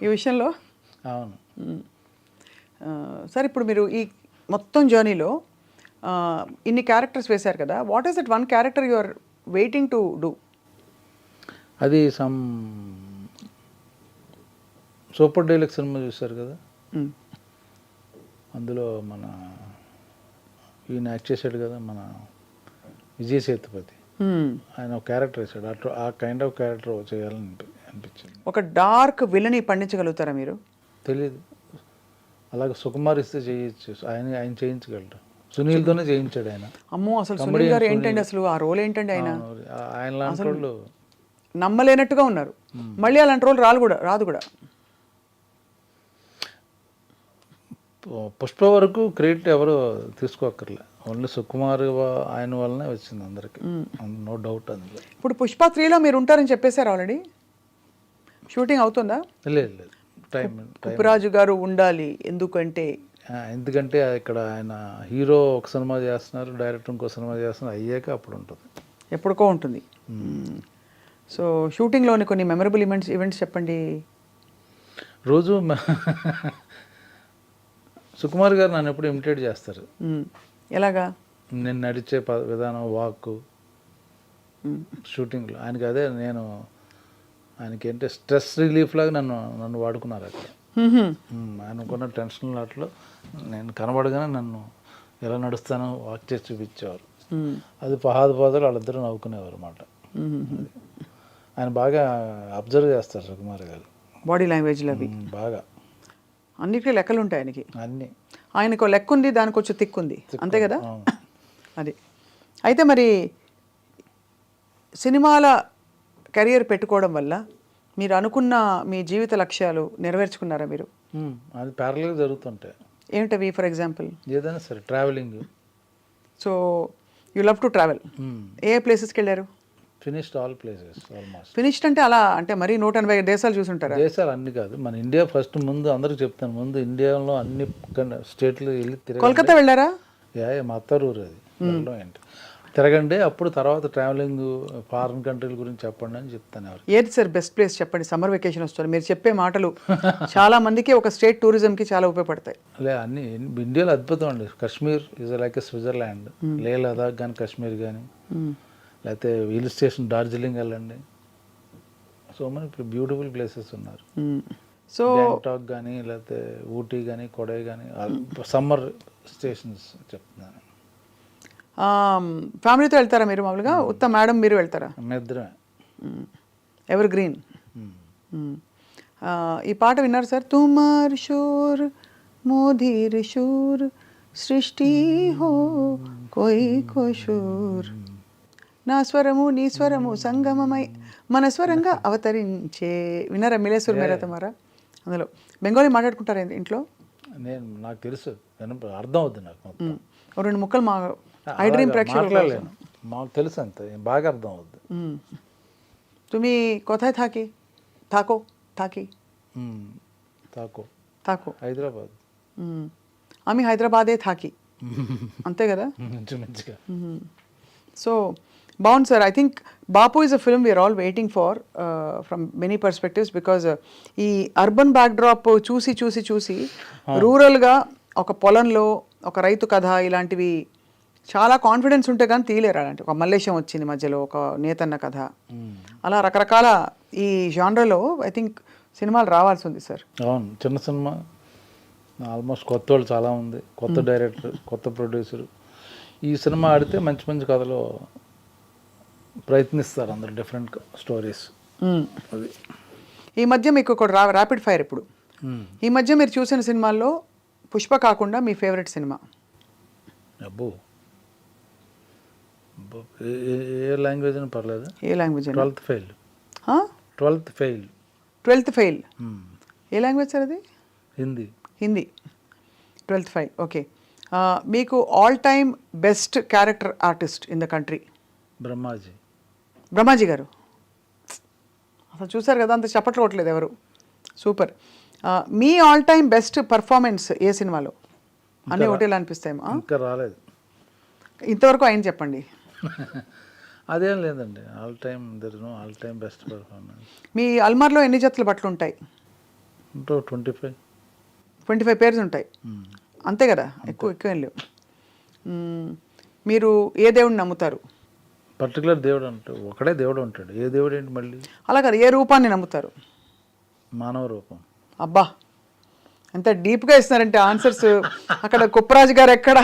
ఈ విషయంలో? అవును. సార్ ఇప్పుడు మీరు ఈ మొత్తం జర్నీలో ఇన్ని క్యారెక్టర్స్ వేశారు కదా, what is that one character you are waiting to do? అది సూపర్ డైలాగ్ సినిమా చూశారు కదా, అందులో మన ఈయన యాక్ట్ చేశాడు కదా మన విజయ్ సేతుపతి, ఆయన ఒక క్యారెక్టర్ వేసాడు. అట్లా ఆ కైండ్ ఆఫ్ క్యారెక్టర్ చేయాలని అనిపించింది. ఒక డార్క్ విలని పండించగలుగుతారా మీరు? తెలియదు. అలాగే సుకుమార్ ఇస్తే చేయొచ్చు, ఆయన చేయించగలరు. సునీల్తోనే చేయించాడు ఆయన. అమ్మో, అసలు సునీల్ గారు ఏంటండి, అసలు ఆ రోల్ ఏంటండి ఆయన? ఆయన లాంటి వాళ్ళు నమ్మలేనట్టుగా ఉన్నారు. మళ్ళీ అలాంటి రోల్ రాదు కూడా. పుష్ప వరకు క్రెడిట్ ఎవరు తీసుకోక్కర్లే, ఓన్లీ సుకుమార్ ఆయన వల్లనే వచ్చింది అందరికి, నో డౌట్ అందులో. ఇప్పుడు పుష్ప 3లో మీరు ఉంటారని చెప్పేశారు ఆల్రెడీ, షూటింగ్ అవుతుందా? లేదు టైం ఉప్పురాజు గారు ఉండాలి, ఎందుకంటే ఇక్కడ ఆయన హీరో ఒక సినిమా చేస్తున్నారు, డైరెక్టర్ ఇంకో సినిమా చేస్తున్నారు, అయ్యాక అప్పుడు ఉంటుంది, ఎప్పుడుకో ఉంటుంది. సో షూటింగ్లోని కొన్ని మెమరబుల్ ఈవెంట్స్ చెప్పండి. రోజు సుకుమార్ గారు నన్ను ఎప్పుడు ఇమిటేట్ చేస్తారు. ఎలాగా? నేను నడిచే విధానం, వాక్, షూటింగ్లో ఆయనకి అదే, ఆయనకి ఏంటంటే స్ట్రెస్ రిలీఫ్ లాగా నన్ను వాడుకున్నారు అక్కడ. ఆయనకున్న టెన్షన్ వాటిలో నేను కనబడగానే నన్ను ఎలా నడుస్తానో వాక్ చేసి చూపించేవారు. అది పహాదపాదాలు వాళ్ళిద్దరూ నవ్వుకునేవారు అన్నమాట. ఆయన బాగా అబ్జర్వ్ చేస్తారు సుకుమార్ గారు, బాడీ లాంగ్వేజ్లో అవి బాగా అన్నిటికీ లెక్కలు ఉంటాయి ఆయనకి. అన్నీ ఆయనకు లెక్క ఉంది, దానికి వచ్చి తిక్కు ఉంది, అంతే కదా. అది అయితే మరి సినిమాల కెరియర్ పెట్టుకోవడం వల్ల మీరు అనుకున్న మీ జీవిత లక్ష్యాలు నెరవేర్చుకున్నారా మీరు? అది ప్యారల్గా జరుగుతుంటాయి. ఏమిటవి? ఫర్ ఎగ్జాంపుల్ ఏదైనా సరే, travelling. So you love to travel. ఏ ప్లేసెస్కి వెళ్ళారు? Finished all places almost. Finished అంటే అలా అంటే మరీ 180 దేశాలు చూసుంటారా? దేశాలు అన్ని కాదు, మన ఇండియా ఫస్ట్. ముందు అందరికి చెప్తాను, ముందు ఇండియాలో అన్ని స్టేట్లు వెళ్ళి తిరగండి. కోల్కతా వెళ్ళారా? మా అత్తరూరు అది, ఏంటి తిరగండి, అప్పుడు తర్వాత ట్రావెలింగ్ ఫారిన్ కంట్రీల గురించి చెప్పండి అని చెప్తాను. ఎవరు ఏది సార్ బెస్ట్ ప్లేస్ చెప్పండి? సమ్మర్ వెకేషన్ వస్తారు, మీరు చెప్పే మాటలు చాలా మందికి ఒక స్టేట్ టూరిజంకి చాలా ఉపయోగపడతాయి. అన్ని ఇండియాలో అద్భుతం అండి. Kashmir is like Switzerland. లే లదాఖ్ కానీ, కాశ్మీర్ కానీ, లేకపోతే హిల్ స్టేషన్ డార్జిలింగ్ వెళ్ళండి. సో మెనీ బ్యూటిఫుల్ ప్లేసెస్ ఉన్నారు. సో గ్యాంగ్టాక్ కానీ, లేకపోతే ఊటీ కానీ, కొడై కానీ, సమ్మర్ స్టేషన్స్ చెప్తున్నాను. ఫ్యామిలీతో వెళ్తారా మీరు మామూలుగా? ఉత్త మేడం మీరు వెళ్తారా? నిద్రమే. Evergreen. ఈ పాట విన్నారు సార్? తుమార్ షోర్ మోధీర్ షోర్ సృష్టి హో కోయి కోషోర్, నా స్వరము నీ స్వరము సంగమమై మన స్వరంగా అవతరించే. విన్నారా? మిలేశ్వర్ మేరా తమారా. అందులో బెంగాలీ మాట్లాడుకుంటారా ఇంట్లో? నాకు తెలుసు, అర్థం అవుద్ది నాకు మొత్తం. రెండు ముక్కలు మా ఐ డ్రీమ్ ప్రేక్షకులు మాకు తెలుసు, అంత బాగా అర్థం అవుద్ది. তুমি কোথায় থাকো? থাকো హైదరాబాద్. আমি హైదరాబాదే থাকি, అంతే కదా. మంచిగా. సో బాగుంది sir. I think Bapu is a film we're all waiting for from many perspectives, because ఈ అర్బన్ బ్యాక్డ్రాప్ చూసి రూరల్గా ఒక పొలంలో ఒక రైతు కథ ఇలాంటివి చాలా కాన్ఫిడెన్స్ ఉంటే కానీ తీయలేరు. అలాంటి ఒక మల్లేశం వచ్చింది మధ్యలో, ఒక నేతన్న కథ, అలా రకరకాల ఈ జానర్లో ఐ థింక్ సినిమాలు రావాల్సి ఉంది సార్. అవును, చిన్న సినిమా ఆల్మోస్ట్ కొత్త వాళ్ళు చాలా ఉంది, కొత్త డైరెక్టర్, కొత్త ప్రొడ్యూసర్. ఈ సినిమా ఆడితే మంచి మంచి కథలు ప్రయత్నిస్తారు అందరు, డిఫరెంట్ స్టోరీస్. అది ఈ మధ్య మీకు ఒక ర్యాపిడ్ ఫైర్. ఇప్పుడు ఈ మధ్య మీరు చూసిన సినిమాల్లో పుష్ప కాకుండా మీ ఫేవరెట్ సినిమా? అబ్బో, ఏ లాంగ్వేజ్ అని పర్లేదు. ఏ language? 12th fail. 12th fail. ఏ లాంగ్వేజ్ సార్ అది? హిందీ. 12th fail. ఓకే. మీకు all time best character artist in the country? Brahmaji garu. అసలు చూసారు కదా, అంత చప్పట్లు కొట్టలేదు ఎవరు. సూపర్. మీ ఆల్ టైమ్ బెస్ట్ పర్ఫార్మెన్స్ ఏ సినిమాలో? అన్నీ ఒకటేలా అనిపిస్తాయేమో. ఇంకా రాలేదు ఇంతవరకు ఆయన చెప్పండి. అదేం లేదండి, all time there is no all time best performance. మీ అల్మార్లో ఎన్ని జతల బట్టలు ఉంటాయి? 25 పేర్స్ ఉంటాయి, అంతే కదా? ఎక్కువ ఏం లేవు. మీరు ఏ దేవుడిని నమ్ముతారు? పర్టికులర్ దేవుడు అంటే ఒకడే దేవుడు ఉంటాడు. ఏ దేవుడు ఏంటి మళ్ళీ? అలా కాదు, ఏ రూపాన్ని నమ్ముతారు? మానవ రూపం. అబ్బా, ఎంత డీప్గా ఇస్తున్నారంటే ఆన్సర్స్. అక్కడ కుప్పరాజు గారు ఎక్కడ,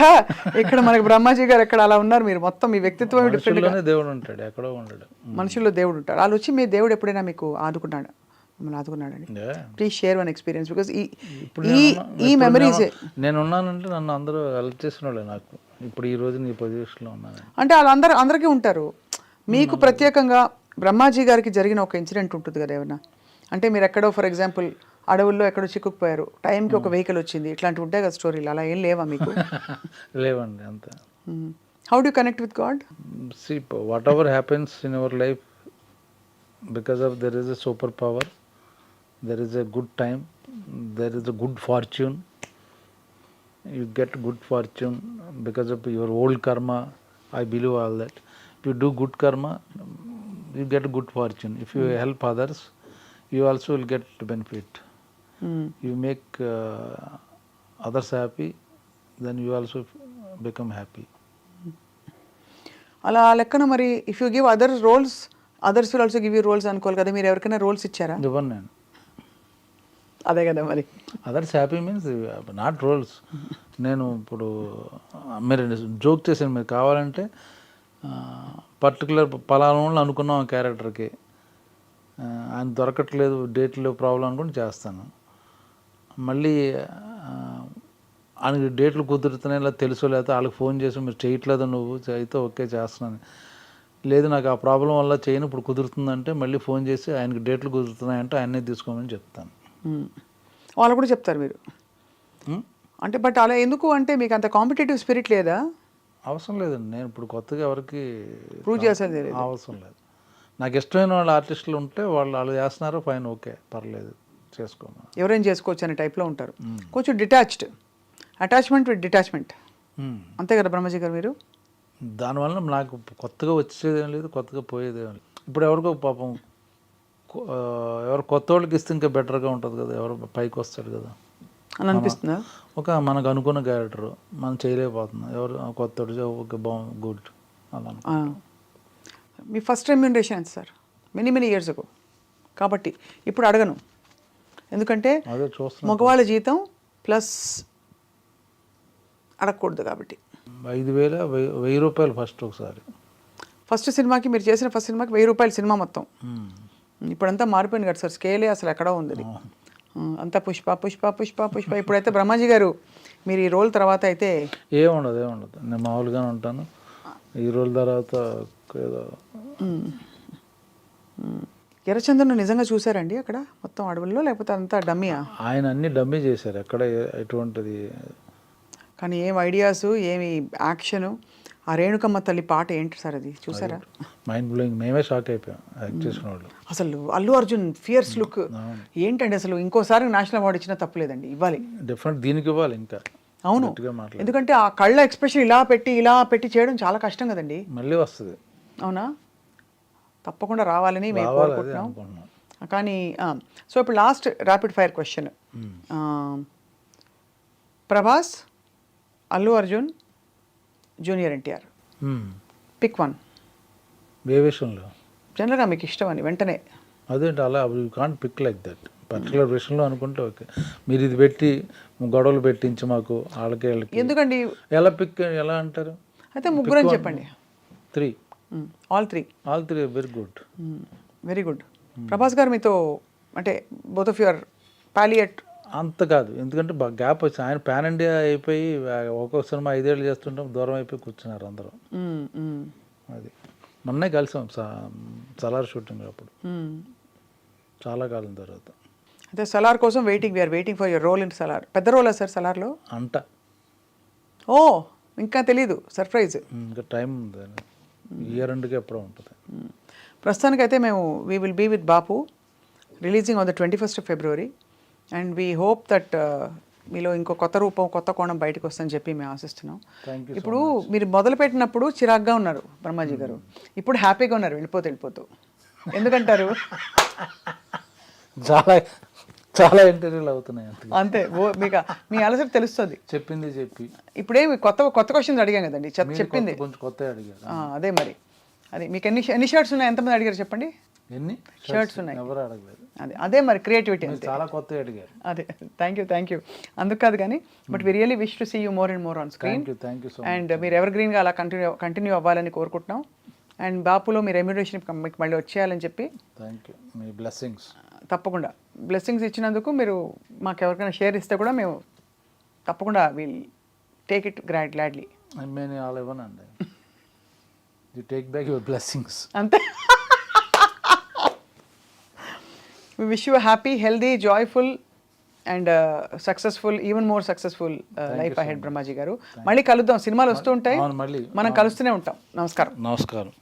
ఇక్కడ మనకి బ్రహ్మాజీ గారు ఎక్కడ, అలా ఉన్నారు మీరు. మొత్తం మీ వ్యక్తిత్వం డిఫరెంట్. దేవుడు ఉంటాడు, ఎక్కడో ఉండడు. మనుషుల్లో దేవుడు ఉంటాడు. వాళ్ళు వచ్చి మీ దేవుడు ఎప్పుడైనా మీకు ఆదుకున్నాడు? మిమ్మల్ని ఆదుకున్నాడండి? Please share one experience, because ఈ మెమరీస్. నేను ఉన్నానంటే నన్ను అందరూ హెల్ప్ చేసిన వాళ్ళే. నాకు ఇప్పుడు ఈ రోజు నీ పొజిషన్లో ఉన్నాను. అంటే అందరికీ ఉంటారు. మీకు ప్రత్యేకంగా బ్రహ్మాజీ గారికి జరిగిన ఒక ఇన్సిడెంట్ ఉంటుంది కదా ఏమన్నా, అంటే మీరు ఎక్కడో ఫర్ ఎగ్జాంపుల్ అడవుల్లో ఎక్కడో చిక్కుకుపోయారు, టైంకి ఒక వెహికల్ వచ్చింది, ఇట్లాంటివి ఉంటాయి కదా స్టోరీలు, అలా ఏం లేవా మీకు? లేవండి అంత. How do connect with God? See, whatever happens in our life, because of there is a superpower, there is a good time, there is a good fortune. You get good fortune because of your old karma. I believe all that. If you do good karma, you get good fortune. If you help others, you also will get benefit. You make others happy, then you also become happy. అలా లెక్కన మరి if you give other roles, others will also give you roles అనుకోవాలి కదా, మీరు ఎవరికైనా రోల్స్ ఇచ్చారా? ఇవ్వను నేను. అదే కదా మరి. Others happy means not roles. నేను ఇప్పుడు మీరు జోక్ చేశాను, మీరు కావాలంటే పర్టికులర్ పలానా అనుకున్నాం ఆ క్యారెక్టర్కి, ఆయన దొరకట్లేదు, డేట్లో ప్రాబ్లం అనుకుని చేస్తాను. మళ్ళీ ఆయనకి డేట్లు కుదురుతున్నాయి ఇలా తెలుసో, లేకపోతే వాళ్ళకి ఫోన్ చేసి మీరు చేయట్లేదు, నువ్వు అయితే ఓకే చేస్తున్నాను, లేదు నాకు ఆ ప్రాబ్లం వల్ల చేయను ఇప్పుడు కుదురుతుందంటే మళ్ళీ ఫోన్ చేసి ఆయనకి డేట్లు కుదురుతున్నాయంటే ఆయన్నే తీసుకోమని చెప్తాను. వాళ్ళు కూడా చెప్తారు మీరు అంటే, బట్ అలా ఎందుకు అంటే మీకు అంత కాంపిటేటివ్ స్పిరిట్ లేదా? అవసరం లేదండి, నేను ఇప్పుడు కొత్తగా ఎవరికి ప్రూవ్ చేసేది లేదు. అవసరం లేదు. నాకు ఇష్టమైన వాళ్ళు ఆర్టిస్టులు ఉంటే వాళ్ళు చేస్తున్నారు, ఫైన్, ఓకే, పర్లేదు, చేసుకోమని. ఎవరైనా చేసుకోవచ్చు అనే టైప్లో ఉంటారు, కొంచెం డిటాచ్డ్, అటాచ్మెంట్ విత్ డిటాచ్మెంట్, అంతే కదా బ్రహ్మజీ గారు మీరు? దానివల్ల నాకు కొత్తగా వచ్చేదేం లేదు, కొత్తగా పోయేదేం లేదు. ఇప్పుడు ఎవరికో పాపం ఎవరు కొత్త వాళ్ళకి ఇస్తే ఇంకా బెటర్గా ఉంటుంది కదా, ఎవరు పైకి వస్తాడు కదా అని అనిపిస్తుందా? ఒక మనకు అనుకున్న క్యారెక్టర్ మనం చేయలేకపోతున్నాం, ఎవరు కొత్తోడు ఓకే బాగుంది గుడ్ అలా. మీ ఫస్ట్ రెమ్యూనరేషన్ ఎంత సార్? మెనీ ఇయర్స్ అగో, కాబట్టి ఇప్పుడు అడగను, ఎందుకంటే అదే చూస్తున్నాం, మగవాళ్ళ జీతం ప్లస్ అడగకూడదు కాబట్టి. 5,000 1000 రూపాయలు ఫస్ట్ ఒకసారి. ఫస్ట్ సినిమాకి మీరు చేసిన ఫస్ట్ సినిమాకి 1000 రూపాయలు సినిమా మొత్తం. ఇప్పుడంతా మారిపోయింది కదా సార్, స్కేలే అసలు ఎక్కడో ఉంది అది. అంతా పుష్ప పుష్ప పుష్ప పుష్ప. ఇప్పుడైతే బ్రహ్మాజీ గారు మీరు ఈ రోల్ తర్వాత అయితే ఏముండదు, నేను మామూలుగానే ఉంటాను. ఈ రోల్ తర్వాత ఏదో ఎర్రచంద్రను నిజంగా చూసారండి అక్కడ మొత్తం అడవుల్లో, లేకపోతే అంతా డమ్మీయా? ఆయన అన్ని డమ్మీ చేశారు, ఎక్కడ ఎటువంటిది. కానీ ఏం ఐడియాసు, ఏమి యాక్షను, ఆ రేణుకమ్మ తల్లి పాట ఏంటి సార్ అది చూసారా? మైండ్ బ్లోయింగ్, మేమే షాక్ అయిపోయాం యాక్ట్ చేసిన వాళ్ళు. అసలు అల్లు అర్జున్ ఫియర్స్ లుక్ ఏంటండి అసలు, ఇంకోసారి నేషనల్ అవార్డు ఇచ్చినా తప్పలేదండి, ఇవ్వాలి డెఫినెట్, దీనికి ఇవ్వాలి ఇంకా. అవును, ఎందుకంటే ఆ కళ్ళ ఎక్స్ప్రెషన్ ఇలా పెట్టి చేయడం చాలా కష్టం కదండి. మళ్ళీ వస్తుంది. అవునా, తప్పకుండా రావాలని మేము కోరుకుంటున్నాం. కానీ సో ఇప్పుడు last rapid fire question, Prabhas, Allu Arjun, junior NTR, pick one. ఏ విషయంలో? జనరల్గా మీకు ఇష్టం అని వెంటనే. అదేంటి అలా, you can't pick like that. Particular విషయంలో అనుకుంటే ఓకే, మీరు ఇది పెట్టి గొడవలు పెట్టించి మాకు వాళ్ళకి వాళ్ళకి ఎందుకండి, ఎలా పిక్ ఎలా అంటారు? అయితే ముగ్గురు అని చెప్పండి. 3 all three very good. Very good. Prabhas గారు మీతో అంటే బోత్ ఆఫ్ యువర్ పాలియట్ అంత కాదు, ఎందుకంటే బాగా గ్యాప్ వచ్చి ఆయన పాన్ ఇండియా అయిపోయి ఒక్కొక్క సినిమా 5 ఏళ్ళు చేస్తుంటాం, దూరం అయిపోయి కూర్చున్నారు అందరూ. అది మొన్నే కలిసాం సలార్ షూటింగ్ అప్పుడు, చాలా కాలం తర్వాత. అయితే సలార్ కోసం waiting, we're waiting for your role in Salaar. పెద్ద రోలా సార్ సలార్లో? అంట. ఓ ఇంకా తెలీదు, సర్ప్రైజ్. ఇంకా టైం ఉంది, ఇయర్ ఎండ్కి ఎప్పుడో ఉంటుంది. ప్రస్తుతానికైతే మేము we will be with Bapu, releasing on the 21st of February, and we hope that మీలో ఇంకో కొత్త రూపం, కొత్త కోణం బయటకు వస్తుందని చెప్పి మేము ఆశిస్తున్నాం. ఇప్పుడు మీరు మొదలుపెట్టినప్పుడు చిరాగ్గా ఉన్నారు బ్రహ్మాజీ గారు, ఇప్పుడు హ్యాపీగా ఉన్నారు వెళ్ళిపోతూ. ఎందుకంటారు? చాలా ఇంటర్వ్యూలు అవుతున్నాయి అంతే, మీకు మీ అలసట తెలుస్తుంది. చెప్పింది చెప్పి ఇప్పుడే కొత్త క్వశ్చన్స్ అడిగాం కదండి, చెప్పింది కొంచెం కొత్త అడిగారు. అదే మరి, అది మీకు ఎన్ని షర్ట్స్ ఉన్నాయి, ఎంతమంది అడిగారు చెప్పండి? ఎన్ని షర్ట్స్ ఉన్నాయి? ఎవరు అడగలేదు. అదే మరి క్రియేటివిటీ, చాలా కొత్త అడిగారు. అదే, థ్యాంక్ యూ. అందుకు కాదు కానీ, but we really wish to see you more and more on screen. Thank you so much. And మీరు ఎవర్ గ్రీన్గా అలా కంటిన్యూ అవ్వాలని కోరుకుంటున్నాం. అండ్ బాపులో మీ రెమ్యునరేషన్ మీకు మళ్ళీ వచ్చేయాలని చెప్పి. Thank you, me blessings. తప్పకుండా బ్లెస్సింగ్స్ ఇచ్చినందుకు మీరు మాకు ఎవరికైనా షేర్ ఇస్తే కూడా మేము తప్పకుండా విల్ టేక్ ఇట్ గ్లాడ్లీ. నేను అలా ఇవ్వనండి. You take back your blessings. అంతే. We wish you happy, healthy, joyful and successful, even more successful life ahead Brahmaji garu. మళ్ళీ కలుద్దాం, సినిమాలు వస్తూ ఉంటాయి, అవును, మళ్ళీ మనం కలుస్తూనే ఉంటాం. నమస్కారం. నమస్కారం.